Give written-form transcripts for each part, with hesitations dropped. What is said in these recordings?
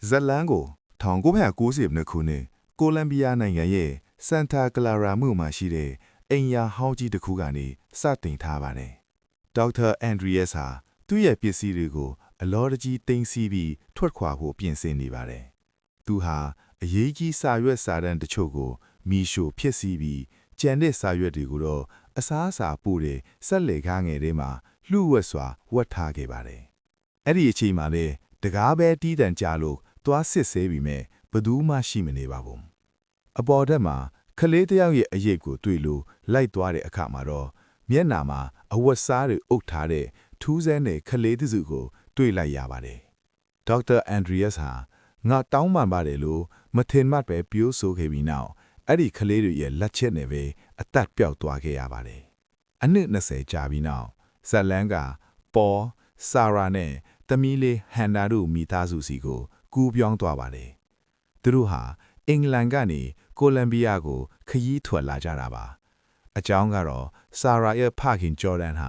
ဇက်လန်ကို1990ခုနှစ်ကိုလံဘီယာနိုင်ငံရဲ့ဆန်တာကလာရာမြို့မှာရှိတဲ့အိမ်ယာဟောင်းကြီးတစ်ခုကနေစတင်ထားပါတယ်။ဒေါက်တာအန်ဒရီယက်စ်ဟာသူ့ရဲ့ပစ္စည်းတွေကိုအလောတကြီးတင်စီပြီးထွက်ခွာဖို့ပြင်ဆင်နေပါတယ်။သူဟာအရေးကြီးစာရွက်စာတမ်းတချို့ကိုမီရှိုဖြစ်စီပြီးကျန်တဲ့စာရွက်တွေကိုတော့အစားအစာပို့တဲ့ဆက်လက်ကားငယ်ထဲမှာလှုပ်ဝက်စွာဝတ်ထားခဲ့ပါတယ်။အဲ့ဒီအချိန်မှာလေတကားပဲတီးတန်ကြလို့သွားစစ်ဆေးပြီးမဲ့ဘသူမှရှိမနေပါဘူး။အပေါ်တက်မှာခလေးတယောက်ရဲ့အရေးကိုတွေ့လို့လိုက်သွားတဲ့အခါမှာတော့မျက်နာမှာအဝတ်စားတွေအုပ်ထားတဲ့ထူးဆန်းတဲ့ခလေးတစုကိုတွေ့လိုက်ရပါတယ်။ဒေါက်တာအန်ဒရီယက်စ်ဟာငါတောင်းပန်ပါတယ်လို့မထင်မှတ်ပဲပြောဆိုခဲ့ပြီးနောက်အဲ့ဒီခလေးတွေရဲ့လက်ချက်နဲ့ပဲအသက်ပြောက်သွားခဲ့ရပါတယ်။အနှစ်20ကြာပြီးနောက်ဇက်လန်ကပေါ်ဆာရာနဲ့သမီးလေးဟန်နာတို့မိသားစုစီကိုကူးပြောင်းသွားပါတယ်။သူတို့ဟာအင်္ဂလန်ကနေကိုလံဘီယာကိုခရီးထွက်လာကြတာပါ။အကြောင်းကတော့ဆာရာရဲ့ဖခင်ဂျော်ဒန်ဟာ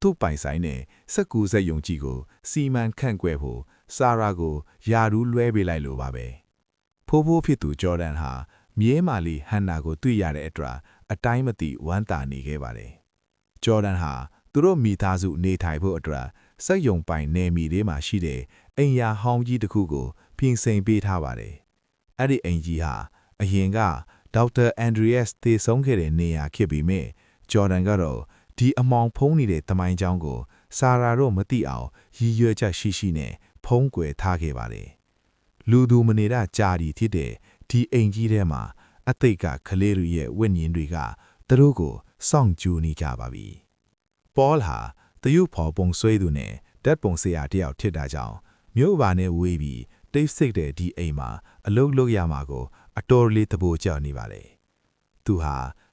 သူ့ပိုင်ဆိုင်တဲ့စက်ကူစက်ယုံကြီးကိုစီမံခန့်ခွဲဖို့ဆာရာကိုယာရူးလွှဲပေးလိုက်လို့ပါပဲ။ဖိုးဖိုးဖြစ်သူဂျော်ဒန်ဟာမြဲမာလီဟန်နာကိုတွေ့ရတဲ့အတွက်အတိုင်းမသိဝမ်းသာနေခဲ့ပါတယ်။ဂျော်ဒန်ဟာသူတို့မိသားစုနေထိုင်ဖို့အတွက်စက်ယုံပိုင်နေမီလေးမှာရှိတဲ့အိမ်ယာဟောင်းကြီးတစ်ခုကိုပြင်ဆင်ပေးထားပါတယ်။အဲ့ဒီအိမ်ကြီးဟာအရင်ကဒေါက်တာအန်ဒရီယက်စ်သေဆုံးခဲ့တဲ့နေရာဖြစ်ပြီးမြဲဂျော်ဒန်ကတော့ဒီအမောင်ဖုံးနေတဲ့တမိုင်းကြောင်းကိုဆာရာတို့မသိအောင်ရည်ရွယ်ချက်ရှိနဲ့ဖုံးကွယ်ထားခဲ့ပါတယ်။လူသူမနေတာကြာဒီဖြစ်တဲ့ဒီအိမ်ကြီးထဲမှာအသိကကလေးတွေရဲ့ဝိညာဉ်တွေကသူတို့ကိုစောင့်ကြိုနေကြပါပြီ။ပေါလ်ဟာတရုတ်ဖော်ပုံဆွဲသူနဲ့ဓာတ်ပုံဆရာတယောက်ဖြစ်တာကြောင့်မြို့ပါနဲ့ဝေးပြီးတိတ်ဆိတ်တဲ့ဒီအိမ်မှာအလုပ်လုပ်ရမှာကိုအတော်လေးသဘောကျနေပါလေ။သူဟာ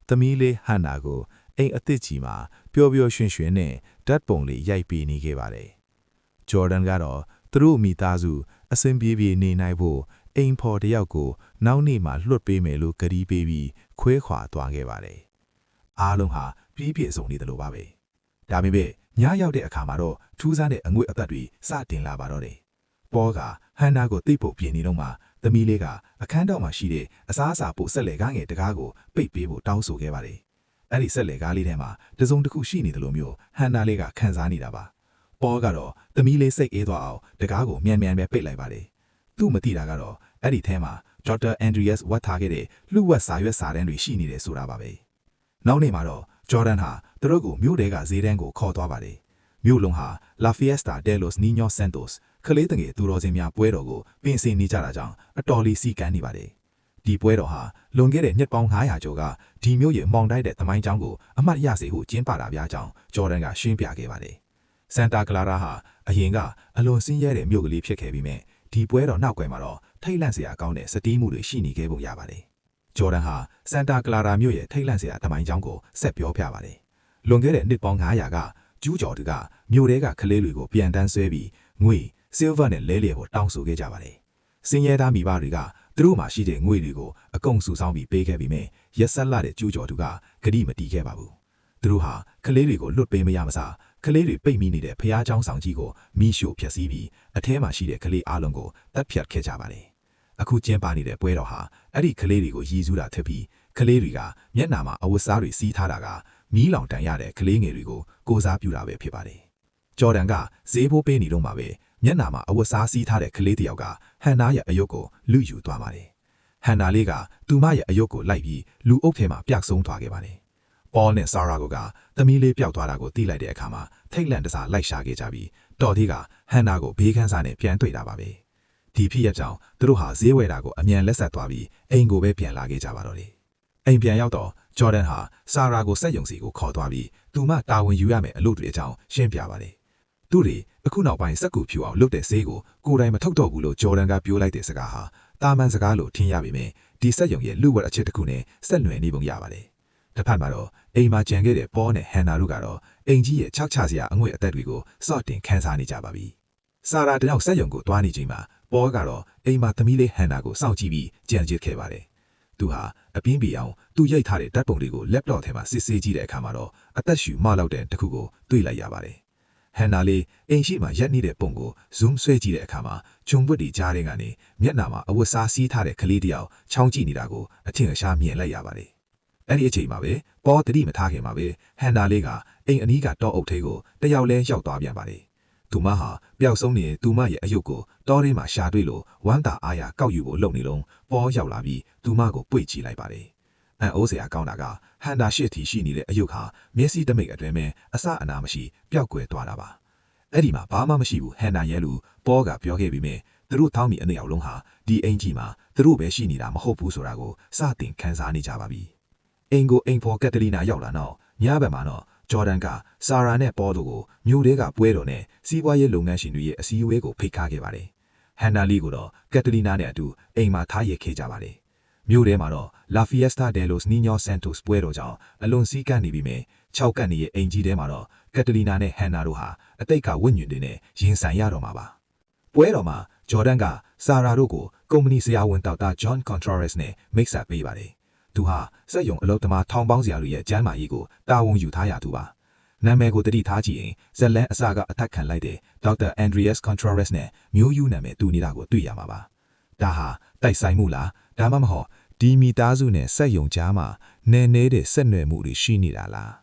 သမီးလေးဟန်နာကိုအိမ်အသစ်ကြီးမှာပျော်ပျော်ရွှင်ရွှင်နဲ့ဓာတ်ပုံလေးရိုက်ပေးနေခဲ့ပါတယ်။ဂျော်ဒန်ကတော့သူတို့မိသားစုအဆင်ပြေပြေနေနိုင်ဖို့အိမ်ဖော်တယောက်ကိုနောက်နေ့မှလွှတ်ပေးမယ်လို့ကတိပေးပြီးခွဲခွာသွားခဲ့ပါတယ်။အားလုံးဟာပြီးပြည့်စုံနေတယ်လို့ပါပဲ။ဒါပေမဲ့ညရောက်တဲ့အခါမှာတော့ထူးဆန်းတဲ့အငွေ့အသက်တွေစတင်လာပါတော့တယ်။ပေါကဟန်နာကိုသိပ်ဖို့ပြင်နေတော့မှသမီးလေးကအခန်းတော်မှာရှိတဲ့အစားအစာပို့ဆက်လက်ကားငယ်တကားကိုပိတ်ပေးဖို့တောင်းဆိုခဲ့ပါတယ်။အဲ့ဒီဆက်လက်ကားလေးထဲမှာတစုံတစ်ခုရှိနေတယ်လို့မျိုးဟန်နာလေးကခံစားနေတာပါ။ပေါကတော့သမီးလေးစိတ်အေးသွားအောင်တကားကိုမြန်ပဲပိတ်လိုက်ပါတယ်။သူ့မသိတာကတော့အဲ့ဒီထဲမှာဒေါက်တာအန်ဒရီယက်စ်ဝတ်ထားခဲ့တဲ့လှုပ်ဝက်စာရွက်စာတမ်းတွေရှိနေတယ်ဆိုတာပါပဲ။နောက်နေ့မှာတော့ဂျော်ဒန်ဟာသူတို့ကိုမြို့ထဲကဈေးတန်းကိုခေါ်သွားပါတယ်။မြို့လုံးဟာ La Fiesta de los Niños Santos ခလေးတငယ်သူတော်စင်များပွဲတော်ကိုပြင်ဆင်နေကြတာကြောင့်အတော်လေးစီကန်းနေပါတယ်။ဒီပွဲတော်ဟာလွန်ခဲ့တဲ့နှစ်ပေါင်း900ကျော်ကဒီမြို့ရဲ့မောင်တိုက်တဲ့သမိုင်းကြောင်းကိုအမှတ်ရစေဖို့ကျင်းပတာပြကြောင်းဂျော်ဒန်ကရှင်းပြခဲ့ပါတယ်။ဆန်တာကလာရာဟာအရင်ကအလွန်စင်းရဲတဲ့မြို့ကလေးဖြစ်ခဲ့ပြီးမြဲဒီပွဲတော်နောက်ကွယ်မှာတော့ထိတ်လန့်စရာကောင်းတဲ့စတီးမှုတွေရှိနေခဲ့ပုံရပါတယ်။ဂျော်ဒန်ဟာဆန်တာကလာရာမြို့ရဲ့ထိတ်လန့်စရာသမိုင်းကြောင်းကိုဆက်ပြောပြပါတယ်။လွန်ခဲ့တဲ့နှစ်ပေါင်း900ကကျူးကျော်တွေကမြို့ထဲကကလေးတွေကိုပြန်တန်းဆွဲပြီးငွေဆီလ်ဗာနဲ့လဲလျက်ကိုတောင်းဆိုခဲ့ကြပါတယ်။စင်ရဲသားမိဘတွေကသူတို့မှာရှိတဲ့ငွေတွေကိုအကုန်စုဆောင်းပြီးပေးခဲ့ပြီးမြဲရက်ဆက်လာတဲ့ကျူးကျော်တွေကဂတိမတီးခဲ့ပါဘူး။သူတို့ဟာကလေးတွေကိုလွတ်ပေးမရမစားကလေးတွေပိတ်မိနေတဲ့ဖျားเจ้าဆောင်ကြီးကိုမိရှို့ဖျက်ဆီးပြီးအထဲမှာရှိတဲ့ကလေးအလုံးကိုတပ်ဖြတ်ခဲ့ကြပါတယ်။အခုကျင်းပနေတဲ့ပွဲတော်ဟာအဲ့ဒီကလေးတွေကိုရည်စူးတာထက်ပြီးကလေးတွေကမျက်နှာမှာအဝတ်စားတွေစီးထားတာကမီးလောင်တန်ရတဲ့ကလေးငယ်တွေကိုကိုစားပြုတာပဲဖြစ်ပါတယ်။ဂျော်ဒန်ကဈေးဖိုးပေးနေတော့မှပဲမျက်နှာမှာအဝတ်စားစီးထားတဲ့ကလေးတယောက်ကဟန်နာရဲ့အယုတ်ကိုလူယူသွားပါတယ်။ဟန်နာလေးကသူမရဲ့အယုတ်ကိုလိုက်ပြီးလူအုပ်ထဲမှာပြတ်ဆုံးသွားခဲ့ပါတယ်။ပေါနဲ့ဆာရာကိုကသမီးလေးပျောက်သွားတာကိုသိလိုက်တဲ့အခါမှာထိတ်လန့်တစားလိုက်ရှာခဲ့ကြပြီးတော်သေးကဟန်နာကိုဘေးခန်းစားနဲ့ပြန်တွေ့တာပါပဲ။ဒီဖြစ်ရကြောင်းသူတို့ဟာဈေးဝယ်တာကိုအမြန်လက်ဆက်သွားပြီးအိမ်ကိုပဲပြန်လာခဲ့ကြပါတော့တယ်။အိမ်ပြန်ရောက်တော့ဂျော်ဒန်ဟာဆာရာကိုစက်ယုံစီကိုခေါ်သွားပြီးသူမတာဝန်ယူရမယ်အလုပ်တွေအကြောင်းရှင်းပြပါတယ်။သူတွေအခုနောက်ပိုင်းစက်ကူဖြူအောင်လုပ်တဲ့ဆေးကိုကိုယ်တိုင်မထုတ်တော့ဘူးလို့ဂျော်ဒန်ကပြောလိုက်တဲ့စကားဟာတာမန်စကားလို့ထင်ရပေမဲ့ဒီစက်ယုံရဲ့လူဝတ်အချက်တစ်ခုနဲ့ဆက်နွယ်နေပုံရပါတယ်။တစ်ဖက်မှာတော့အိမ်မှာကြံခဲ့တဲ့ပေါနဲ့ဟန်နာတို့ကတော့အိမ်ကြီးရဲ့ချောက်ချစရာအငွေ့အသက်တွေကိုစော့တင်ခန်းစားနေကြပါပြီ။ဆာရာတယောက်စက်ယုံကိုတွားနေချိန်မှာပေါကတော့အိမ်မှာသမီးလေးဟန်နာကိုစောင့်ကြည့်ပြီးကြံကြစ်ခဲ့ပါတယ်။သူဟာအပြင်းပြေအောင်သူရိုက်ထားတဲ့ဓာတ်ပုံတွေကို laptop ထဲမှာစစ်ဆေးကြည့်တဲ့အခါမှာတော့အသက်ရှူမလောက်တဲ့တစ်ခုကိုတွေ့လိုက်ရပါတယ်။ ဟန်နာလေးအိမ်ရှိမှရက်နေတဲ့ပုံကို zoom ဆွဲကြည့်တဲ့အခါမှာဂျုံပွတ်တီကြားတဲ့ကနေမျက်နှာမှာအဝတ်စားစီးထားတဲ့ကလေးတစ်ယောက်ချောင်းကြည့်နေတာကိုအထင်အရှားမြင်လိုက်ရပါတယ်။အဲ့ဒီအချိန်မှာပဲပေါ်တတိမထားခင်မှာပဲဟန်နာလေးကအိမ်အနီးကတောအုပ်ထဲကိုတယောက်လဲရောက်သွားပြန်ပါတယ်။သူမဟာပျောက်ဆုံးနေတဲ့သူမရဲ့အယုတ်ကိုတောထဲမှာရှာတွေ့လို့ဝမ်းသာအားရကောက်ယူဖို့လုပ်နေလုံးပေါ်ရောက်လာပြီးသူမကိုပွေ့ကြည့်လိုက်ပါတယ်။အန်အိုးစရာကောင်းတာကဟန်နာရှစ်ထီရှိနေတဲ့အယုတ်ဟာမျက်စိတမိတ်အတွင်းမှာအစအနာမရှိပျောက်ကွယ်သွားတာပါ။အဲ့ဒီမှာဘာမှမရှိဘူးဟန်နာရဲ့လူပေါ်ကပြောခဲ့ပြီးမြဲသူတို့ထောင်းမိအနည်းအောင်လုံးဟာဒီအင်ကြီးမှာသူတို့ပဲရှိနေတာမဟုတ်ဘူးဆိုတာကိုစတင်ခန်းစားနေကြပါပြီ။အိမ်ကိုအိမ်ဖော်ကက်တလီနာရောက်လာတော့ညဘက်မှာတော့ဂျော်ဒန်ကဆာရာနဲ့ပေါ်တို့ကိုမြို့ထဲကပွဲတော်နဲ့စီးပွားရေးလုပ်ငန်းရှင်တွေရဲ့အစည်းအဝေးကိုဖိတ်ခါခဲ့ပါတယ်။ဟန်နာလီကိုတော့ကက်တလီနာနဲ့အတူအိမ်မှာထားရခဲ့ကြပါတယ်။မြို့ထဲမှာတော့ La Fiesta de los Niños Santos ပွဲတော်ကြောင့်အလွန်စီးကပ်နေပြီမဲ့6ကပ်နေတဲ့အိမ်ကြီးထဲမှာတော့ကက်တလီနာနဲ့ဟန်နာတို့ဟာအတိတ်ကဝိညာဉ်တွေနဲ့ရင်ဆိုင်ရတော့မှာပါ။ပွဲတော်မှာဂျော်ဒန်ကဆာရာတို့ကိုကုမ္ပဏီဆရာဝန်ဒေါက်တာဂျွန်ကွန်ထရက်စ်နဲ့မိတ်ဆက်ပေးပါတယ်။သူဟာစက်ရုံအလုပ်သမားထောင်ပေါင်းဆရာတွေရဲ့ကျမ်းမာရေးကိုတာဝန်ယူထားရသူပါ။နာမည်ကိုတတိထားကြည့်ရင်ဇက်လန်အစကအထက်ခံလိုက်တဲ့ဒေါက်တာအန်ဒရီယက်ကွန်ထရက်စ်နဲ့မျိုးယူနာမည်တူနေတာကိုတွေ့ရမှာပါ။ဒါဟာတိုက်ဆိုင်မှုလားဒါမှမဟုတ်ဒီမီသားစုနဲ့စက်ယုံကြားမှာနဲနေတဲ့ဆက်နွယ်မှုတွေရှိနေတာလား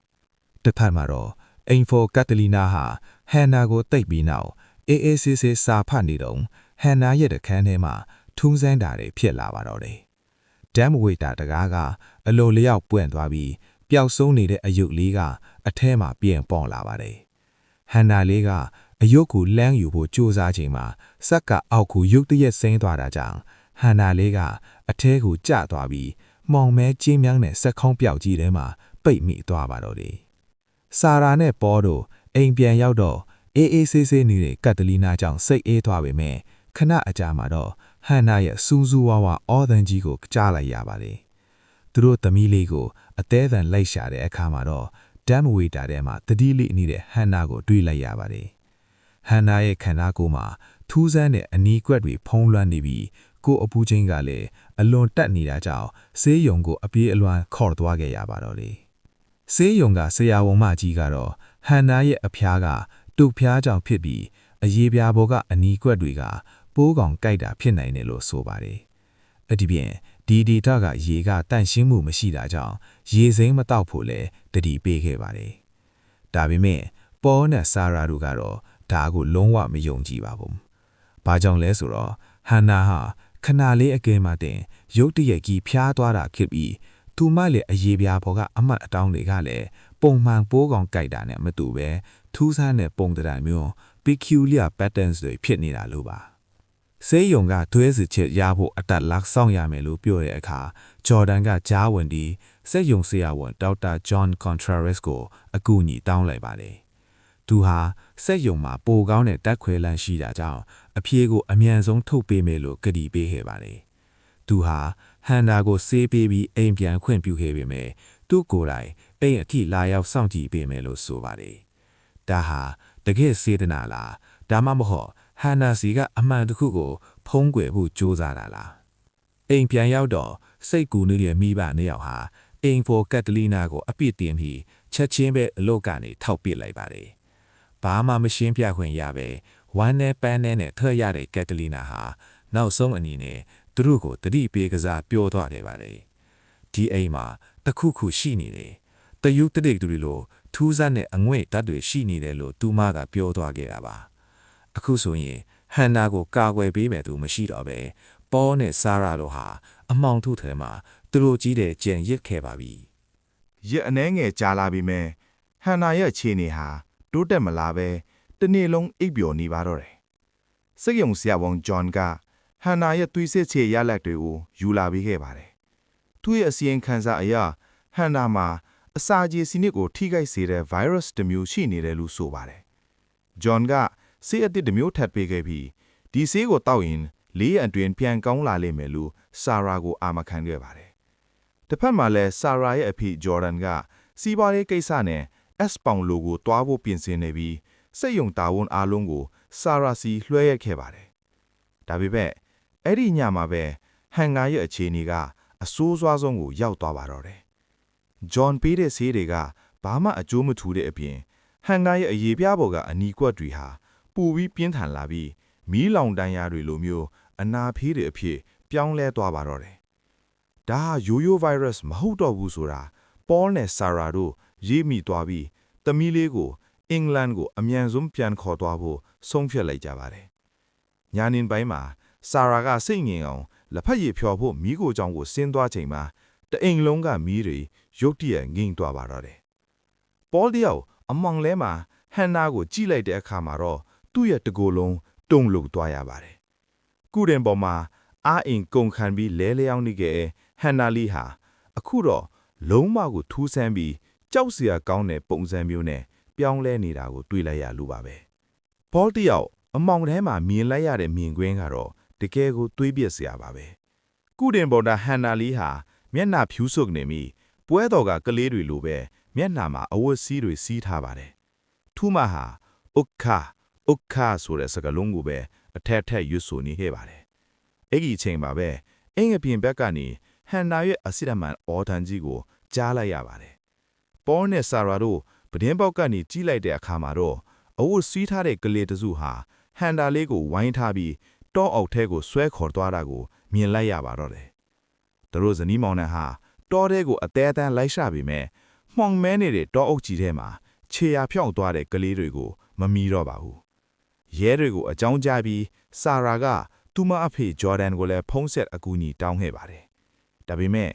တစ်ဖက်မှာတော့အိမ်ဖော်ကက်တလီနာဟာဟန်နာကိုတိတ်ပြီးနောက်အေးအေးဆေးဆေးစာဖတ်နေတော့ဟန်နာရဲ့တခန်းထဲမှာထုံးစမ်းတာတွေဖြစ်လာပါတော့တယ်ဒမ်ဝေတာတကားကအလိုလျောက်ပွင့်သွားပြီးပျောက်ဆုံးနေတဲ့အယုတ်လေးကအထဲမှာပြင်ပေါ်လာပါတယ်ဟန်နာလေးကအယုတ်ကိုလမ်းယူဖို့ကြိုးစားချိန်မှာစက်ကအောက်ကိုရုတ်တရက်ဆင်းသွားတာကြောင့်ဟန်နာလေးကအထဲကိုကျသွားပြီးမှောင်မဲကျင်းမြန်းတဲ့စက်ခေါင်းပြောက်ကြီးထဲမှာပိတ်မိသွားပါတော့တယ်။ဆာရာနဲ့ပေါ်တို့အိမ်ပြန်ရောက်တော့အေးအေးဆေးဆေးနေတဲ့ကက်တလီနာကြောင့်စိတ်အေးသွားပေမဲ့ခဏအကြာမှာတော့ဟန်နာရဲ့စူးစူးဝါးဝါအော်သန်ကြီးကိုကြားလိုက်ရပါတယ်။သူတို့သမီးလေးကိုအသေးအံလိုက်ရှာတဲ့အခါမှာတော့ဒမ်ဝေတာထဲမှာတတိလိနေတဲ့ဟန်နာကိုတွေ့လိုက်ရပါတယ်။ဟန်နာရဲ့ခန္ဓာကိုယ်မှာထူးဆန်းတဲ့အနီးကွက်တွေဖုံးလွှမ်းနေပြီးကိုအပူချင်းကလည်းအလွန်တက်နေတာကြောင့်ဆေးရုံကိုအပြေးအလွှမ်းခေါ်သွားခဲ့ရပါတော့တယ်။ဆေးရုံကဆရာဝန်မကြီးကတော့ဟန်နာရဲ့အဖျားကတုတ်ဖျားကြောင့်ဖြစ်ပြီးအရေးပြားပေါ်ကအနီးကွက်တွေကပိုးကောင်ကြိုက်တာဖြစ်နိုင်တယ်လို့ဆိုပါတယ်။အဒီပြင်ဒီဒေတာကရေကတန့်ရှင်းမှုမရှိတာကြောင့်ရေစိမ်းမတောက်ဖို့လည်းတတိပေးခဲ့ပါတယ်။ဒါပေမဲ့ပေါ်နဲ့ဆာရာတို့ကတော့ဒါကိုလုံးဝမယုံကြည်ပါဘူး။ဘာကြောင့်လဲဆိုတော့ဟန်နာဟာခဏလေးအကဲမှတင်ရုတ်တရက်ကြီးဖျားသွားတာဖြစ်ပြီးသူမလည်းအရေးပြားပေါ်ကအမတ်အတောင်းတွေကလည်းပုံမှန်ပိုးကောင်ကြိုက်တာနဲ့မတူပဲထူးဆန်းတဲ့ပုံတံမျိုး peculiar patterns တွေဖြစ်နေတာလို့ပါဆေးရုံကသွဲစစ်ချက်ရဖို့အတက်လက်ဆောင်ရမယ်လို့ပြောတဲ့အခါဂျော်ဒန်ကကြားဝင်ပြီးစက်ရုံဆရာဝန်ဒေါက်တာဂျွန်ကွန်ထရက်စ်ကိုအကူအညီတောင်းလိုက်ပါတယ်သူဟာစက်ရုံမှာပိုကောင်းတဲ့တက်ခွဲလန်းရှိတာကြောင့်အဖြေကိုအမြန်ဆုံးထုတ်ပေးမယ်လို့ကတိပေးခဲ့ပါတယ်။သူဟာဟန်နာကိုဆေးပေးပြီးအိမ်ပြန်ခွင့်ပြုခဲ့ပေမဲ့သူ့ကိုယ်တိုင်အိမ်အထိလာရောက်စောင့်ကြည့်ပေးမယ်လို့ဆိုပါတယ်။ဒါဟာတကယ်စေတနာလားဒါမှမဟုတ်ဟန်နာစီကအမှန်တခုကိုဖုံးကွယ်ဖို့ကြိုးစားတာလား။အိမ်ပြန်ရောက်တော့စိတ်ကူးနေတဲ့မိဘနှစ်ယောက်ဟာအိမ်ဖော်ကက်တလီနာကိုအပြစ်တင်ပြီးချက်ချင်းပဲအလုတ်ကနေထောက်ပစ်လိုက်ပါတယ်။ဘာမှမရှင်းပြခွင့်ရပဲဝမ်းနဲ့ပန်းနဲ့ထွက်ရတဲ့ကက်တလီနာဟာနောက်ဆုံးအနေနဲ့သူတို့ကိုတတိပေးကစားပြောသွားတယ်ပါတယ်ဒီအိမ်မှာတခုခုရှိနေတယ်တယုတ်တတိတ်တွေလိုထူးဆန်းတဲ့အငွေ့ဓာတ်တွေရှိနေတယ်လို့သူမကပြောသွားခဲ့တာပါအခုဆိုရင်ဟန်နာကိုကာကွယ်ပေးမယ်သူမရှိတော့ပဲပေါ်နဲ့ဆာရာတို့ဟာအမောင်ထုထဲမှာသူတို့ကြီးတဲ့ကြံရစ်ခဲ့ပါပြီရက်အနှဲငယ်ကြာလာပြီမဲ့ဟန်နာရဲ့အခြေအနေဟာတိုးတက်မလာပဲတနေ့လုံးအိပ်ပျော်နေပါတော့တယ်။စက်ရုံဆရာဝန်ဂျွန်ကဟန်နာရဲ့သွေးစစ်ချေရလက်တွေကိုယူလာပေးခဲ့ပါတယ်။သူ့ရဲ့အစီရင်ခံစာအရဟန်နာမှာအစာကြေစနစ်ကိုထိခိုက်စေတဲ့ virus တစ်မျိုးရှိနေတယ်လို့ဆိုပါတယ်။ဂျွန်ကဆေးအသစ်တစ်မျိုးထပ်ပေးခဲ့ပြီးဒီဆေးကိုတောက်ရင်၄ရက်အတွင်းပြန်ကောင်းလာလိမ့်မယ်လို့ဆာရာကိုအာမခံခဲ့ပါတယ်။တစ်ဖက်မှာလည်းဆာရာရဲ့အဖေဂျော်ဒန်ကစီးပွားရေးကိစ္စနဲ့S ပေါင်လိုကိုတွားဖို့ပြင်ဆင်နေပြီးစက်ရုံတာဝန်အားလုံးကိုဆာရာစီလွှဲရက်ခဲ့ပါတယ်။ဒါပေမဲ့အဲ့ဒီညမှာပဲဟန်ငါရဲ့အခြေအနေကအဆိုးဆွားဆုံးကိုရောက်သွားပါတော့တယ်။ဂျွန်ပေးတဲ့ဆေးတွေကဘာမှအကျိုးမထူတဲ့အပြင် ဟန်နာရဲ့အရေးပြပေါ်ကအနီကွက်တွေဟာပူပြီးပြင်းထန်လာပြီးမီးလောင်တန်းရတွေလိုမျိုးအနာဖေးတွေအဖြစ်ပြောင်းလဲသွားပါတော့တယ်။ဒါဟာရိုးရိုးဗိုင်းရပ်စ်မဟုတ်တော့ဘူးဆိုတာပေါနဲ့ဆာရာတို့ရေးမိသွားပြီးသမီးလေးကိုအင်္ဂလန်ကိုအမြန်ဆုံးပြန်ခေါ်သွားဖို့ဆုံးဖြတ်လိုက်ကြပါတယ်။ညာနေပိုင်းမှာဆာရာကစိတ်ငြိမ်အောင်လက်ဖက်ရည်ဖျော်ဖို့မီးကိုကြောင်ကိုဆင်းသွားချိန်မှာတအိမ်လုံးကမီးတွေရုတ်တရက်ငိမ့်သွားပါတော့တယ်။ပေါတယောက်အမောင်လဲမှာဟန်နာကိုကြည့်လိုက်တဲ့အခါမှာတော့သူ့ရဲ့တကိုယ်လုံးတုန်လှုပ်သွားရပါတယ်။ကုရင်ပေါ်မှာအာအင်ကုန်ခံပြီးလဲလျောင်းနေခဲ့ဟန်နာလီဟာအခုတော့လုံးမကိုထူးဆန်းပြီးကြောက်စရာကောင်းတဲ့ပုံစံမျိုးနဲ့ပြောင်းလဲနေတာကိုတွေ့လိုက်ရလို့ပါပဲ။ပေါတယောက်အမောင်ထဲမှာမြင်လိုက်ရတဲ့မြင်ကွင်းကတော့တကယ်ကိုတွေးပြစ်စရာပါပဲ။ကုရင်ပေါ်တာဟန်နာလီဟာမျက်နှာဖြူးဆုပ်နေပြီးပွဲတော်ကကလေးတွေလိုပဲမျက်နှာမှာအဝတ်စည်းတွေစီးထားပါတယ်။ထူးမဟာဥက္ခဆိုတဲ့စကားလုံးကိုပဲအထက်ရွတ်ဆိုနေခဲ့ပါတယ်။အဲ့ဒီအချိန်မှာပဲအင်္ဂပြင်ဘက်ကနေဟန်နာရဲ့အစစ်အမှန်အော်တန်ကြီးကိုကြားလိုက်ရပါတယ်။ပေါနဲ့ဆာရာတို့ပဒင်းပေါက်ကနေကြီးလိုက်တဲ့အခါမှာတော့အဝတ်စီးထားတဲ့ကလေးတစုဟာဟန်နာလေးကိုဝိုင်းထားပြီးတောအုပ်ထဲကိုဆွဲခေါ်သွားတာကိုမြင်လိုက်ရပါတော့တယ်။သူတို့ဇနီးမောင်နှံဟာတောထဲကိုအသေးအတန်းလိုက်ရှာပြီးမဲ့မှောင်မဲနေတဲ့တောအုပ်ကြီးထဲမှာခြေရာဖြောင့်သွားတဲ့ကလေးတွေကိုမမီတော့ပါဘူး။ရဲတွေကိုအကြောင်းကြားပြီးဆာရာကသူမအဖေဂျော်ဒန်ကိုလည်းဖုံးဆက်အကူအညီတောင်းခဲ့ပါတယ်။ဒါပေမဲ့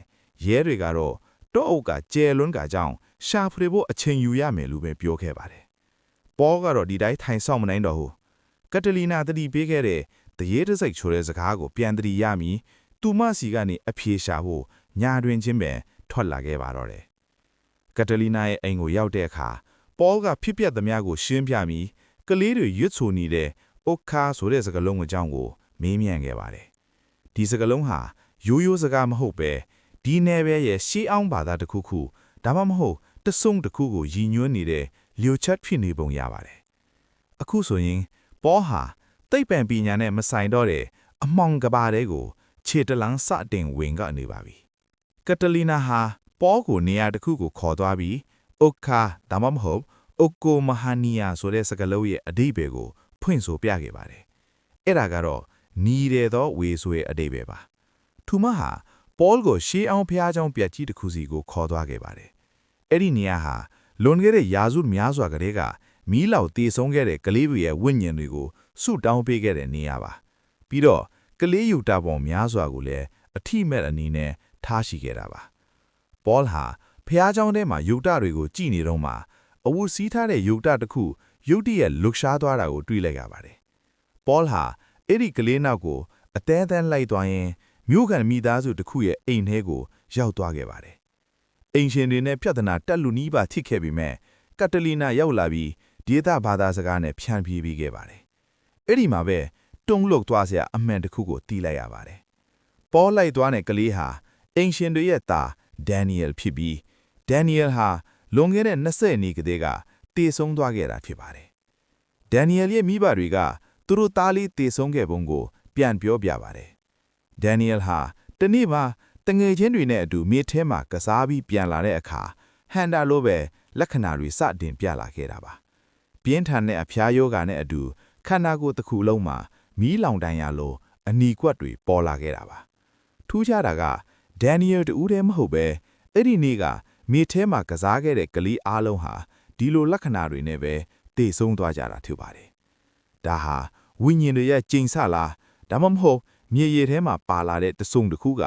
ရဲတွေကတော့တောအုပ်ကကျဲလွန်းကကြောင့်ရှာဖွေဖို့အချိန်ယူရမယ်လို့ပဲပြောခဲ့ပါတယ်။ပေါကတော့ဒီတိုင်းထိုင်ဆောင်မနိုင်တော့ဘူး။ကက်တလီနာတတိပေးခဲ့တဲ့တရေတစိတ်ချိုတဲ့စကားကိုပြန်တတိရမီသူမစီကနေအပြေရှာဖို့ညာတွင်ချင်းပဲထွက်လာခဲ့ပါတော့တယ်။ကက်တလီနာရဲ့အိမ်ကိုရောက်တဲ့အခါပေါကဖြစ်ပျက်သမျှကိုရှင်းပြပြီးကလေးတွေရွတ်ဆိုနေတဲ့အိုခါဆိုတဲ့စကားလုံးအကြောင်းကိုမေးမြန်းခဲ့ပါတယ်။ဒီစကားလုံးဟာရိုးရိုးစကားမဟုတ်ပဲဒီနယ်ပဲရဲ့ရှေးအောင်ဘာသာတစ်ခုခုဒါမှမဟုတ်တဆုံတစ်ခုကိုရည်ညွှန်းနေတဲ့လျှိုချက်ဖြစ်နေပုံရပါတယ်။အခုဆိုရင်ပေါဟာသိပ္ပံပညာနဲ့မဆိုင်တော့တဲ့အမောင်ကဘာတဲကိုခြေတလန်းစတင်ဝင်ကနေပါပြီ။ကက်တလီနာဟာပေါကိုနေရာတစ်ခုကိုခေါ်သွားပြီးအိုခါဒါမှမဟုတ်အိုကိုမဟာနီယာဆိုတဲ့စကားလုံးရဲ့အဓိပ္ပာယ်ကိုဖွင့်ဆိုပြခဲ့ပါတယ်။အဲ့ဒါကတော့နီးတယ်သောဝေဆိုရဲ့အဓိပ္ပာယ်ပါ။ထူမဟာပေါကိုရှေးအောင်ဖျားကြောင်းပြက်ကြီးတစ်ခုစီကိုခေါ်သွားခဲ့ပါတယ်။အဲ့ဒီနေရာဟာလွန်ခဲ့တဲ့ရာစုများစွာကတည်းကမီးလောင်တည်ဆုံးခဲ့တဲ့ကလေးတွေရဲ့ဝိညာဉ်တွေကိုဆုတောင်းပေးခဲ့တဲ့နေရာပါ။ပြီးတော့ကလေးယူတာပေါ်များစွာကိုလည်းအထိမဲ့အနေနဲ့ထားရှိခဲ့တာပါ။ပေါဟာဖျားကြောင်းထဲမှာယုတ်တတွေကိုကြည်နေတော့မှအဝတ်စီးထားတဲ့ယုတ်တတစ်ခုယုတ်တရဲ့လှုပ်ရှားသွားတာကိုတွေ့လိုက်ရပါတယ်။ပေါဟာအဲ့ဒီကလေးနောက်ကိုအသေးအံလိုက်သွားရင်မြို့ကန်မိသားစုတစ်ခုရဲ့အိမ်ထဲကိုရောက်သွားခဲ့ပါတယ်။အိမ်ရှင်တွေနဲ့ပြဿနာတက်လူနီးပါထိခဲ့ပြီးမဲ့ကက်တလီနာရောက်လာပြီးဒေသဘာသာစကားနဲ့ဖြန့်ဖြေးပြီးခဲ့ပါတယ်။အဲ့ဒီမှာပဲတုံ့လှုပ်သွားစရာအမှန်တစ်ခုကိုသိလိုက်ရပါတယ်။ပေါလိုက်သွားတဲ့ကလေးဟာအိမ်ရှင်တွေရဲ့သားဒန်နီယယ်ဖြစ်ပြီးဒန်နီယယ်ဟာလွန်ခဲ့တဲ့20နှစ်ကတည်းကတည်ဆုံးသွားခဲ့တာဖြစ်ပါတယ်။ဒန်နီယယ်ရဲ့မိဘတွေကသူတို့သားလေးတည်ဆုံးခဲ့ပုံကိုပြန်ပြောပြပါတယ်။ဒန်နီယယ်ဟာတနေ့မှတငယ်ချင်းတွေနဲ့အတူမြေထဲမှာကစားပြီးပြန်လာတဲ့အခါဟန်တာလိုပဲလက္ခဏာတွေစတင်ပြလာခဲ့တာပါ။ပြင်းထန်တဲ့အဖျားယောဂါနဲ့အတူခန္ဓာကိုယ်တစ်ခုလုံးမှာမီးလောင်တန်းရလိုအနီကွက်တွေပေါ်လာခဲ့တာပါ။ထူးခြားတာကဒန်နီယယ်တူတည်းမဟုတ်ပဲအဲ့ဒီနေ့ကမြေထဲမှာကစားခဲ့တဲ့ကလေးအားလုံးဟာဒီလိုလက္ခဏာတွေနဲ့ပဲတည်ဆုံးသွားကြတာထင်ပါတယ်။ဒါဟာဝိညာဉ်တွေရဲ့ကျိန်ဆလားဒါမှမဟုတ်မြေရည်ထဲမှာပါလာတဲ့တဆုံတစ်ခုက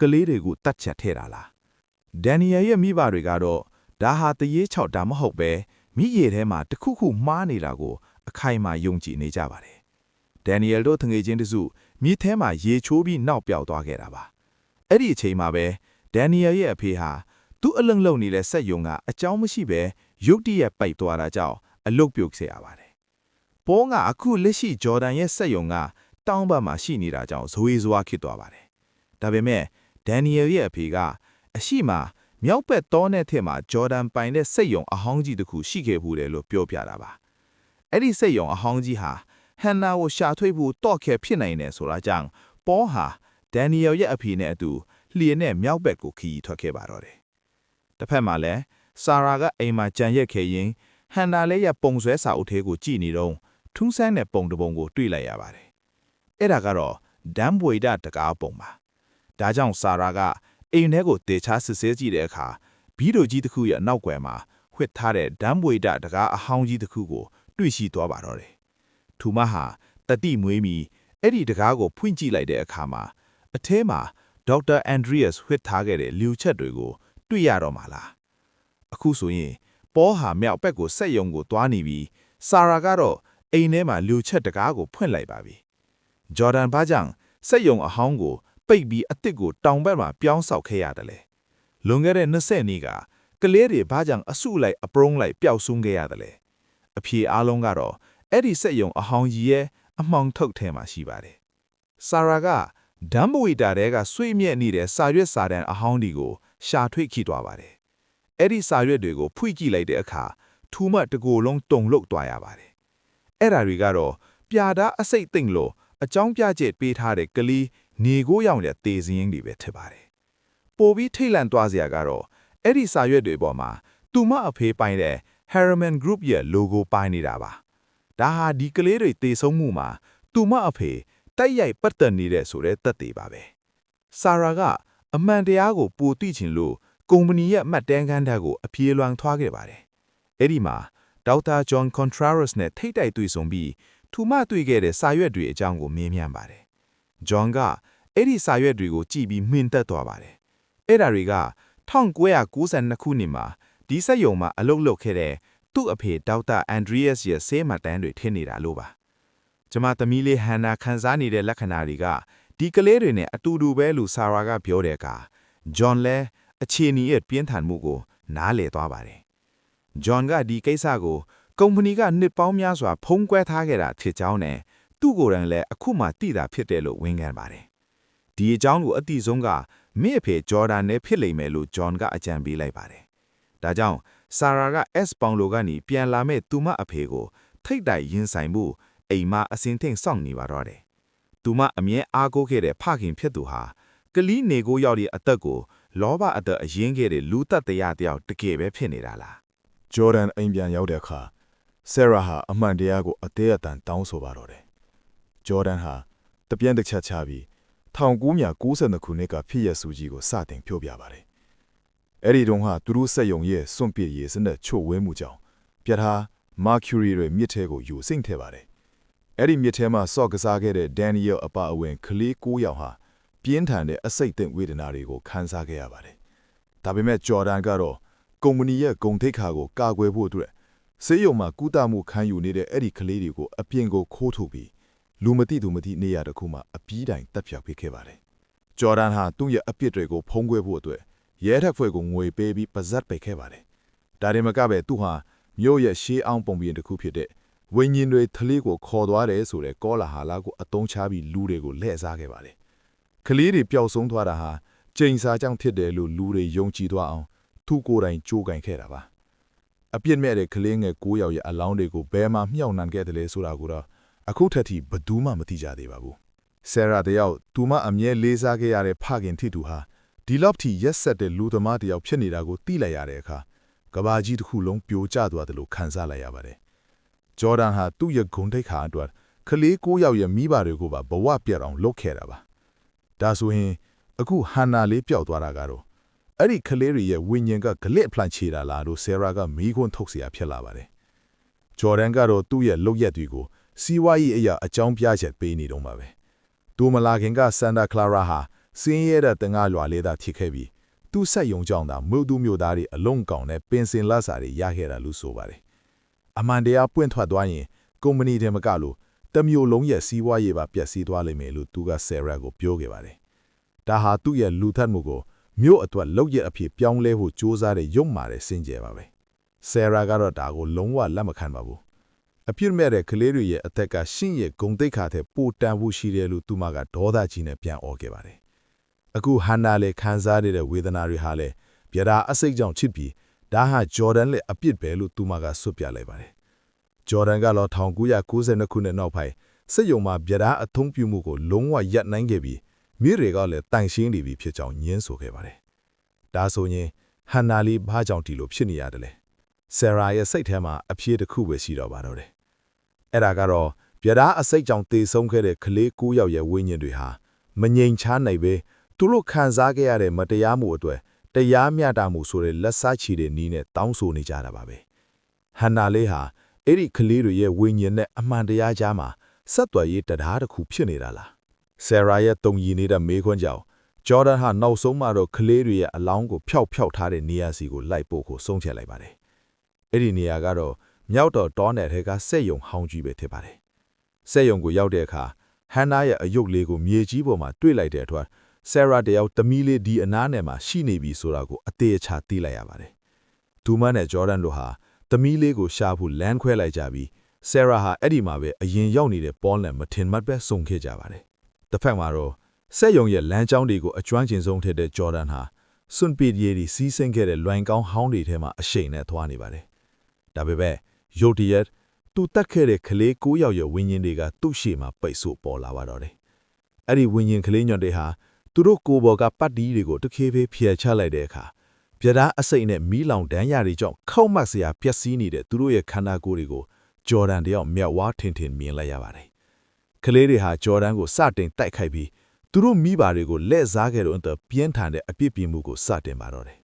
ကလေးတွေကိုတတ်ချက်ထဲတာလား။ဒန်နီယယ်ရဲ့မိဘတွေကတော့ဒါဟာတရေချောက်တာမဟုတ်ပဲမိရည်ထဲမှာတခုခုမှားနေတာကိုအခိုင်အမာယုံကြည်နေကြပါတယ်။ဒန်နီယယ်တို့တငယ်ချင်းတစုမြေထဲမှာရေချိုးပြီးနောက်ပြောက်သွားခဲ့တာပါ။အဲ့ဒီအချိန်မှာပဲဒန်နီယယ်ရဲ့အဖေဟာသူ့အလုံလုံနေတဲ့စက်ယုံကအကြောင်းမရှိပဲရုတ်တရက်ပိုက်သွားတာကြောင့်အလုတ်ပြုတ်စေရပါတယ်။ပေါကအခုလက်ရှိဂျော်ဒန်ရဲ့စက်ယုံကတောင်းပန်မှာရှိနေတာကြောင့်ဇွေဇွာဖြစ်သွားပါတယ်။ဒါပေမဲ့ဒန်နီယယ်ရဲ့အဖေကအရှိမမြောက်ဘက်တောနဲ့ထက်မှာဂျော်ဒန်ပိုင်တဲ့စက်ယုံအဟောင်းကြီးတစ်ခုရှိခဲ့ဘူးတယ်လို့ပြောပြတာပါ။အဲ့ဒီစက်ယုံအဟောင်းကြီးဟာဟန်နာကိုရှာထွေးဖို့တော့ခဲဖြစ်နိုင်တယ်ဆိုတာကြောင့်ပေါဟာဒန်နီယယ်ရဲ့အဖေနဲ့အတူလျှင်နဲ့မြောက်ဘက်ကိုခရီးထွက်ခဲ့ပါတော့တယ်။တစ်ဖက်မှာလည်းဆာရာကအိမ်မှာကြံရက်ခဲ့ရင် ဟန်နာလေးရဲ့ပုံဆွဲစာအုပ်ထဲကိုကြည့်နေတော့ထူးဆန်းတဲ့ပုံတစ်ပုံကိုတွေ့လိုက်ရပါတယ်။အဲ့ဒါကတော့ဒမ်ဘွေဒတကားပုံပါ။ဒါကြောင့်ဆာရာကအိမ်ထဲကိုတေချာစစ်ဆေးကြည့်တဲ့အခါဘီဒိုကြီးတစ်ခုရဲ့နောက်ွယ်မှာဝှက်ထားတဲ့ဒမ်ဘွေဒတကားအဟောင်းကြီးတစ်ခုကိုတွေ့ရှိသွားပါတော့တယ်။ထူမဟာတတိမွေးမီအဲ့ဒီတကားကိုဖွင့်ကြည့်လိုက်တဲ့အခါမှာအထဲမှာဒေါက်တာအန်ဒရီးယပ်ဝှက်ထားခဲ့တဲ့လျှူချက်တွေကိုတွေ့ရတော့မှာလား။အခုဆိုရင်ပေါဟာမြောက်ဘက်ကိုစက်ယုံကိုသွားနေပြီးဆာရာကတော့အိမ်ထဲမှာလျှူချက်တကားကိုဖွင့်လိုက်ပါပြီ။ဂျော်ဒန်ဘာကြောင့်စက်ယုံအဟောင်းကိုပိတ်ပြီးအစ်စ်ကိုတောင်ဘက်မှာပြောင်းဆောက်ခဲ့ရတယ်လေ။လွန်ခဲ့တဲ့20နှစ်ကကလေးတွေဘာကြောင့်အစုလိုက်အပရုံးလိုက်ပျောက်ဆုံးခဲ့ရတယ်လဲ။အဖြေအားလုံးကတော့အဲ့ဒီစက်ယုံအဟောင်းကြီးရဲ့အမှောင်ထုတ်ထဲမှာရှိပါတယ်။ဆာရာကဒမ်ဘဝီတာတဲကဆွေးမြက်နေတဲ့စာရွက်စာတမ်းအဟောင်းဒီကိုရှာထွေခိသွားပါတယ်။အဲ့ဒီစာရွက်တွေကိုဖွင့်ကြည့်လိုက်တဲ့အခါထူမတ်တကိုယ်လုံးတုံလုတ်သွားရပါတယ်။အဲ့ဓာတွေကတော့ပြာဓာအစိတ်သိမ့်လို့အကြောင်းပြချက်ပေးထားတဲ့ကလေးနေကိုရောက်တဲ့တေစင်းတွေပဲဖြစ်ပါတယ်။ပိုပြီးထိတ်လန့်သွားစရာကတော့အဲ့ဒီစာရွက်တွေပေါ်မှာသူမအဖေပိုင်တဲ့ Harriman Group ရဲ့ logo ပိုင်နေတာပါ။ဒါဟာဒီကလေးတွေတေဆုံးမှုမှာသူမအဖေတိုက်ရိုက်ပတ်သက်နေတဲ့ဆိုတဲ့သက်သေပါပဲ။ဆာရာကအမှန်တရားကိုပိုသိချင်လို့ကုမ္ပဏီရဲ့မှတ်တမ်းခန်းဓာတ်ကိုအပြေးလွှမ်းသွားခဲ့ပါတယ်။အဲ့ဒီမှာဒေါက်တာဂျွန်ကွန်ထရာရက်စ်နဲ့ထိတ်တိုက်တွေ့ဆုံပြီးထူမတွေ့ခဲ့တဲ့စာရွက်တွေအကြောင်းကိုမေးမြန်းပါတယ်။ဂျွန်ကအဲ့ဒီစာရွက်တွေကိုကြည့်ပြီးမှင်သက်သွားပါတယ်။အဲ့ဒါတွေက1992ခုနှစ်မှာဒီစက်ယုံမှာအလုပ်လုပ်ခဲ့တဲ့သူ့အဖေဒေါက်တာအန်ဒရီးယပ်ရဲ့ဆေးမှတ်တမ်းတွေထင်နေတာလို့ပါ။ကျမသမီးလေးဟန်နာခန်းစားနေတဲ့လက္ခဏာတွေကဒီကလေးတွေနဲ့အတူတူပဲလို့ဆာရာကပြောတဲ့အခါဂျွန်လည်းအခြေအနေရဲ့ပြင်းထန်မှုကိုနားလည်သွားပါတယ်။ဂျွန်ကဒီကိစ္စကိုကုမ္ပဏီကနှစ်ပေါင်းများစွာဖုံးကွယ်ထားခဲ့တာဖြစ်ကြောင်းနဲ့သူ့ကိုယ်တိုင်လည်းအခုမှသိတာဖြစ်တယ်လို့ဝန်ခံပါတယ်။ဒီအကြောင်းကိုအတိဆုံးကမိအဖေဂျော်ဒန်နဲ့ဖြစ်လိမ့်မယ်လို့ဂျွန်ကအကြံပေးလိုက်ပါတယ်။ဒါကြောင့်ဆာရာက S ပေါင်လိုကနေပြန်လာမဲ့သူမအဖေကိုထိတ်တိုက်ရင်ဆိုင်မှုအိမ်မှာအစင်ထင်စောင့်နေပါတော့တယ်။သူမအမြဲအားကိုးခဲ့တဲ့ဖခင်ဖြစ်သူဟာကလီးနေကိုရောက်တဲ့အသက်ကိုလောဘအသက်အရင်ခဲ့တဲ့လူသက်တရားတယောက်တကယ်ပဲဖြစ်နေတာလား။ ဂျော်ဒန်အိမ်ပြန်ရောက်တဲ့အခါဆရာဟာအမှန်တရားကိုအသေးအတန်တောင်းဆိုပါတော့တယ်။ဂျော်ဒန်ဟာတပြင်းတစ်ချက်ချပြီး1992ခုနှစ်ကဖြစ်ရစုကြီးကိုစတင်ပြောပြပါတယ်။အဲ့ဒီတုန်းကသူတို့စက်ယုံရဲ့စွန့်ပစ်ရေးစနစ်ချို့ဝဲမှုကြောင့်ပြထား Mercury တွေမြစ်ထဲကိုယူဆင့်ထည့်ပါတယ်။အဲ့ဒီမြစ်ထဲမှာစော့ကစားခဲ့တဲ့ Daniel အပါအဝင်ကလေး9ယောက်ဟာပြင်းထန်တဲ့အစိတ်အသင့်ဝေဒနာတွေကိုခံစားခဲ့ရပါတယ်။ဒါပေမဲ့ဂျော်ဒန်ကတော့ကုမ္ပဏီရဲ့ဂုဏ်သိက္ခာကိုကာကွယ်ဖို့အတွက်ဆေးရုံမှာကုသမှုခံယူနေတဲ့အဲ့ဒီကလေးတွေကိုအပြင်ကိုခိုးထုတ်ပြီးလူမသိသူမသိနေရာတစ်ခုမှာအပြီးတိုင်တပ်ဖြတ်ပေးခဲ့ပါတယ်။ဂျော်ဒန်ဟာသူ့ရဲ့အပြစ်တွေကိုဖုံးကွယ်ဖို့အတွက်ရဲတပ်ဖွဲ့ကိုငွေပေးပြီးပါဇက်ပိတ်ခဲ့ပါတယ်။ဒါရင်မကပဲသူဟာမြို့ရဲ့ရှေးအောင်ပုံပြင်တစ်ခုဖြစ်တဲ့ဝိညာဉ်တွေထလေးကိုခေါ်သွားတယ်ဆိုတဲ့ကောလာဟာလာကိုအတုံးချပြီးလူတွေကိုလှည့်စားခဲ့ပါတယ်။ကလေးတွေပျောက်ဆုံးသွားတာဟာချိန်စာကြောင့်ဖြစ်တယ်လို့လူတွေယုံကြည်သွားအောင်သူ့ကိုယ်တိုင်ကြိုးကင်ခဲ့တာပါ။အပြစ်မဲ့တဲ့ကလေးငယ်9ယောက်ရဲ့အလောင်းတွေကိုဘယ်မှာမြှောက်နှံခဲ့တယ်လဲဆိုတာကိုတော့အခုထက်ထိဘယ်သူမှမသိကြသေးပါဘူး။ဆရာတယောက်သူမအမြဲလေးစားခဲ့ရတဲ့ဖခင်ထီသူဟာဒီလောက်ထိရက်ဆက်တဲ့လူသမားတယောက်ဖြစ်နေတာကိုသိလိုက်ရတဲ့အခါကဘာကြီးတစ်ခုလုံးပြိုကျသွားတယ်လို့ခံစားလိုက်ရပါတယ်။ဂျော်ဒန်ဟာသူ့ရဲ့ဂုဏ်သိက္ခာအတွက်ကလေး9ယောက်ရဲ့မိဘတွေကိုပါဘဝပြတ်အောင်လုပ်ခဲ့တာပါ။ဒါဆိုရင်အခုဟန်နာလေးပျောက်သွားတာကတော့အဲ့ဒီကလေးတွေရဲ့ဝိညာဉ်ကဂလစ်ဖလန့်ချေတာလားလို့ဆရာကမီးခွန်းထုတ်เสียဖြစ်လာပါတယ်။ဂျော်ဒန်ကတော့သူ့ရဲ့လုပ်ရက်တွေကိုစီးပွားရေးအရာအကြောင်းပြချက်ပေးနေတော့မှာပဲ။သူမလာခင်ကဆန်တာကလာရာဟာစင်းရဲတဲ့တငါလွာလေးသာထိခဲ့ပြီးသူ့ဆက်ယုံကြောင့်သာမြို့သူမြို့သားတွေအလုံးကောင်နဲ့ပင်စင်လက်စာတွေရခဲ့တာလို့ဆိုပါတယ်။အမှန်တရားပွင့်ထွက်သွားရင်ကုမ္ပဏီတွေမကလို့တမျိုးလုံးရဲ့စီးပွားရေးပါပျက်စီးသွားလိမ့်မယ်လို့သူကဆရာကိုပြောခဲ့ပါတယ်။ဒါဟာသူ့ရဲ့လူထက်မှုကိုမြို့အတွက်လောက်ရအဖြစ်ပြောင်းလဲဖို့ကြိုးစားတဲ့ရုံမာတဲ့စင်ကြယ်ပါပဲ။ဆရာကတော့ဒါကိုလုံးဝလက်မခံပါဘူး။အပြစ်မဲ့တဲ့ကလေးတွေရဲ့အသက်ကရှင့်ရဲ့ဂုံတိတ်ခါတဲ့ပိုတန်ဖို့ရှိတယ်လို့သူမကဒေါသကြီးနဲ့ပြန်អော်ခဲ့ပါတယ်။အခုဟန်နာလေခံစားရတဲ့ဝေဒနာတွေဟာလည်းပြဒါအစိတ်ကြောင့်ချစ်ပြီးဒါဟာဂျော်ဒန်ရဲ့အပြစ်ပဲလို့သူမကဆွတ်ပြလိုက်ပါတယ်။ဂျော်ဒန်ကတော့1992ခုနှစ်နောက်ပိုင်းစစ်ရုံမှာပြဒါအထုံးပြမှုကိုလုံးဝရပ်နိုင်ခဲ့ပြီးမိတွေကလည်းတိုင်ရှင်းနေပြီဖြစ်ကြောင်းညင်းဆိုခဲ့ပါတယ်။ဒါဆိုရင်ဟန်နာလီဘာကြောင့်ဒီလိုဖြစ်နေရတယ်လဲ ဆယ်ရာရဲ့စိတ်ထဲမှာအဖြစ်တစ်ခုပဲရှိတော့ပါတော့တယ်အဲ့ဒါကတော့ပြဒါအစိတ်ကြောင့်တေဆုံးခဲ့တဲ့ကလေး9ယောက်ရဲ့ဝိညာဉ်တွေဟာမငြိမ်ချမ်းနိုင်ပဲသူတို့ခံစားခဲ့ရတဲ့မတရားမှုအတွက်တရားမျှတမှုဆိုတဲ့လက်စားချီတဲ့နီးနဲ့တောင်းဆိုနေကြတာပါပဲဟန်နာလေးဟာအဲ့ဒီကလေးတွေရဲ့ဝိညာဉ်နဲ့အမှန်တရားကြားမှာဆက်သွယ်ရေးတရားတစ်ခုဖြစ်နေတာလားဆယ်ရာရဲ့တုံရီနေတဲ့မေးခွန်းကြောင့်ဂျော်ဒန်ဟာနောက်ဆုံးမှတော့ကလေးတွေရဲ့အလောင်းကိုဖျောက်ထားတဲ့နေရာစီကိုလိုက်ပို့ဖို့ဆုံးဖြတ်လိုက်ပါတယ်အဲ့ဒီနေရာကတော့မြောက်တော်တောနယ်ထဲကစက်ယုံဟောင်းကြီးပဲဖြစ်ပါတယ်စက်ယုံကိုရောက်တဲ့အခါဟန်နာရဲ့အယုတ်လေးကိုမြေကြီးပေါ်မှာတွေ့လိုက်တဲ့အတွက်ဆယ်ရာတယောက်သမီးလေးဒီအနားနယ်မှာရှိနေပြီဆိုတာကိုအသေးအချာသိလိုက်ရပါတယ်ဒူမန်နဲ့ဂျော်ဒန်တို့ဟာသမီးလေးကိုရှာဖို့လမ်းခွဲလိုက်ကြပြီးဆယ်ရာဟာအဲ့ဒီမှာပဲအရင်ရောက်နေတဲ့ပေါလ်နဲ့မထင်မှတ်ပဲဆုံခဲ့ကြပါတယ်တစ်ဖက်မှာတော့စက်ယုံရဲ့လမ်းကြောင်းတွေကိုအကျွမ်းကျင်ဆုံးထက်တဲ့ဂျော်ဒန်ဟာစွန့်ပစ်ရေးစီးဆင်းခဲ့တဲ့လွိုင်ကောင်းဟောင်းတွေထဲမှာအရှိန်နဲ့သွားနေပါတယ်ဒါပေမဲ့ရုတ်တရက်သူတက်ခဲ့တဲ့ကလေး9ယောက်ရဲ့ဝိညာဉ်တွေကသူ့ရှေ့မှာပိတ်ဆို့ပေါ်လာပါတော့တယ်အဲ့ဒီဝိညာဉ်ကလေးညွန့်တွေဟာသူတို့ကိုယ်ပေါ်ကပတ်တီးတွေကိုတစ်ခေတ်ဖျက်ချလိုက်တဲ့အခါပြဒါအစိမ့်နဲ့မီးလောင်တန်းရတွေကြောင့်ခောက်မတ်စရာပျက်စီးနေတဲ့သူတို့ရဲ့ခန္ဓာကိုယ်တွေကိုဂျော်ဒန်တယောက်မျက်ဝါးထင်ထင်မြင်လိုက်ရပါတယ်ကလေးတွေဟာဂျော်ဒန်ကိုစတင်တိုက်ခိုက်ပြီးသူတို့မိဘတွေကိုလက်စားခဲ့တော့ပြင်းထန်တဲ့အပြစ်ပြင်မှုကိုစတင်ပါတော့တယ်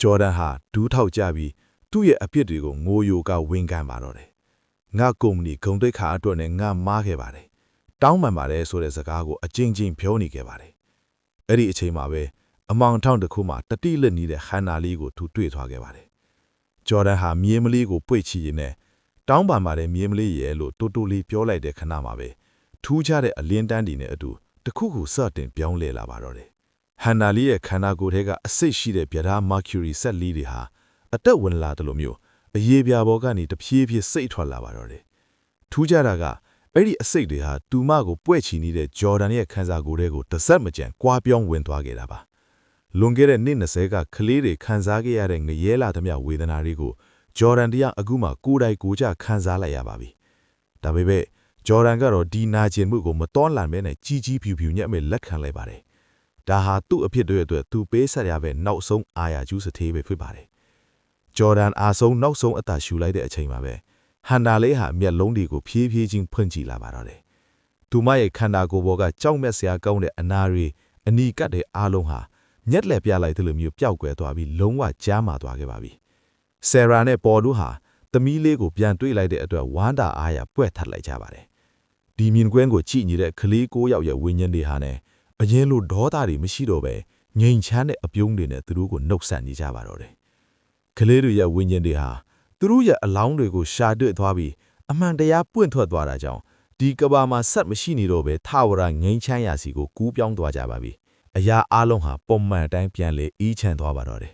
ဂျော်ဒန်ဟာဒူးထောက်ကြပြီးသူ့ရဲ့အပြစ်တွေကိုငိုယိုကဝန်ခံပါတော့တယ်ငါကုမ္ပဏီဂုံတိတ်ခါအတွက်နဲ့ငါမားခဲ့ပါတယ်တောင်းပန်ပါတယ်ဆိုတဲ့စကားကိုအကျဉ်းချင်းပြောနေခဲ့ပါတယ်အဲ့ဒီအချိန်မှာပဲအမောင်ထောင်တစ်ခုမှတတိလက်နေတဲ့ဟန်နာလေးကိုသူတွေ့သွားခဲ့ပါတယ်ဂျော်ဒန်ဟာမြေမလေးကိုပွေ့ချီရင်းနဲ့တောင်းပန်ပါတယ်မြေမလေးရဲ့လို့တိုတိုလေးပြောလိုက်တဲ့ခဏမှာပဲထူးခြားတဲ့အလင်းတန်းတီနဲ့အတူတခုခုစတင်ပြောင်းလဲလာပါတော့တယ်ဟန်နာလေးရဲ့ခန္ဓာကိုယ်ထဲကအဆိပ်ရှိတဲ့ဗျာဒာမာကျူရီဆက်လီတွေဟာအသက်ဝင်လာတယ်လို့မျိုးအရေးပြာပေါ်ကနေတဖြည်းဖြည်းစိတ်ထွက်လာပါတော့တယ်ထူးခြားတာကအဲ့ဒီအစိတ်တွေဟာတူမကိုပွဲ့ချီနေတဲ့ဂျော်ဒန်ရဲ့ခန်းစာကိုယ်တွေကိုတစ်စက်မကြံကွာပြောင်းဝင်သွားခဲ့တာပါလွန်ခဲ့တဲ့နှစ်20ကကလေးတွေခံစားခဲ့ရတဲ့ငရဲလာသမျှဝေဒနာတွေကိုဂျော်ဒန်တရားအခုမှကိုယ်တိုင်ကိုယ်ကျခံစားလိုက်ရပါပြီဒါပေမဲ့ဂျော်ဒန်ကတော့ဒီနာကျင်မှုကိုမတော်လန့်မဲနဲ့ကြီးကြီးဖြူဖြူညက်မဲ့လက်ခံလိုက်ပါတယ်ဒါဟာသူ့အဖြစ်တွေအတွက်သူပေးဆက်ရပဲနောက်ဆုံးအာရကျူးစသေးပဲဖြစ်ပါတယ်ဂျော်ဒန်အားဆုံးနောက်ဆုံးအသာရှူလိုက်တဲ့အချိန်မှာပဲဟန်နာလေးဟာမျက်လုံးတွေကိုဖြည်းဖြည်းချင်းဖွင့်ကြည့်လာပါတော့တယ်သူမရဲ့ခန္ဓာကိုယ်ပေါ်ကကြောက်မဲ့စရာကောင်းတဲ့အနာတွေအနီကတ်တဲ့အားလုံးဟာညက်လက်ပြလိုက်တဲ့လိုမျိုးပျောက်ကွယ်သွားပြီးလုံးဝကြားမာသွားခဲ့ပါပြီဆယ်ရာနဲ့ပေါ်တို့ဟာသမီးလေးကိုပြန်တွေ့လိုက်တဲ့အတွက်ဝမ်းတာအားရပွက်ထပ်လိုက်ကြပါတယ်ဒီမြင်ကွင်းကိုကြည့်နေတဲ့ကလေး9ယောက်ရဲ့ဝိညာဉ်တွေဟာနဲ့အရင်လိုဒေါသတွေမရှိတော့ပဲငြိမ်ချမ်းတဲ့အပြုံးတွေနဲ့သူတို့ကိုနှုတ်ဆက်နေကြပါတော့တယ်ကလေးတွေရဲ့ဝိညာဉ်တွေဟာသူတို့ရဲ့အလောင်းတွေကိုရှာတွေ့သွားပြီးအမှန်တရားပွင့်ထွက်သွားတာကြောင့်ဒီကဘာမှာဆက်မရှိနေတော့ပဲထာဝရငြိမ်းချမ်းရာစီကိုကူးပြောင်းသွားကြပါပြီအရာအလုံးဟာပုံမှန်အတိုင်းပြန်လေအေးချမ်းသွားပါတော့တယ်